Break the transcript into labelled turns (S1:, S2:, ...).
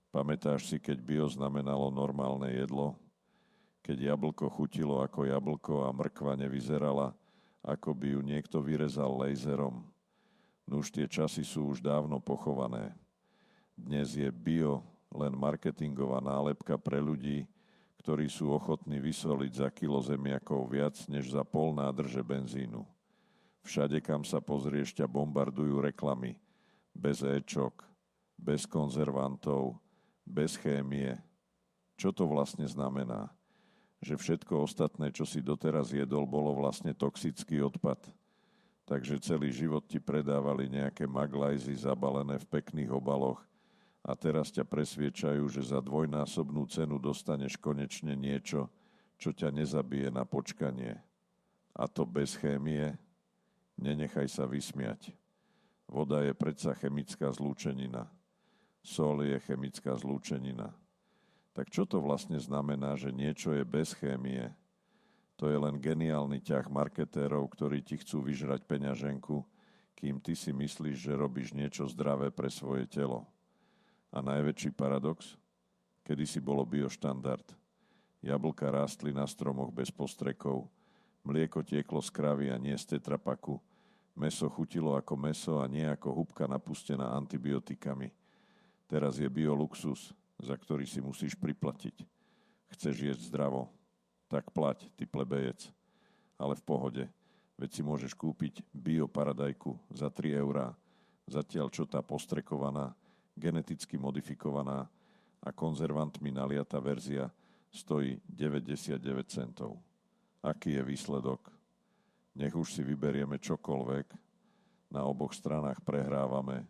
S1: Pamätáš si, keď bio znamenalo normálne jedlo? Keď jablko chutilo ako jablko a mrkva nevyzerala, ako by ju niekto vyrezal laserom. Nuž tie časy sú už dávno pochované. Dnes je bio len marketingová nálepka pre ľudí, ktorí sú ochotní vysoliť za kilo zemiakov viac než za pol nádrže benzínu. Všade, kam sa pozrieš, ťa bombardujú reklamy. Bez éčok, bez konzervantov, bez chémie. Čo to vlastne znamená? Že všetko ostatné, čo si doteraz jedol, bolo vlastne toxický odpad. Takže celý život ti predávali nejaké maglajzy zabalené v pekných obaloch a teraz ťa presviečajú, že za dvojnásobnú cenu dostaneš konečne niečo, čo ťa nezabije na počkanie. A to bez chémie? Nenechaj sa vysmiať. Voda je predsa chemická zlúčenina. Sol je chemická zlúčenina. Tak čo to vlastne znamená, že niečo je bez chémie? To je len geniálny ťah marketérov, ktorí ti chcú vyžrať peňaženku, kým ty si myslíš, že robíš niečo zdravé pre svoje telo. A najväčší paradox? Kedysi bolo bioštandard. Jablka rástli na stromoch bez postrekov, mlieko tieklo z kravy a nie z tetrapaku, mäso chutilo ako mäso a nie ako hubka napustená antibiotikami. Teraz je bioluxus, za ktorý si musíš priplatiť. Chceš jesť zdravo? Tak plať, ty plebejec. Ale v pohode, veď si môžeš kúpiť bioparadajku za 3 eurá, zatiaľ čo tá postrekovaná, geneticky modifikovaná a konzervantmi naliatá verzia stojí 99 centov. Aký je výsledok? Nech už si vyberieme čokoľvek, na oboch stranách prehrávame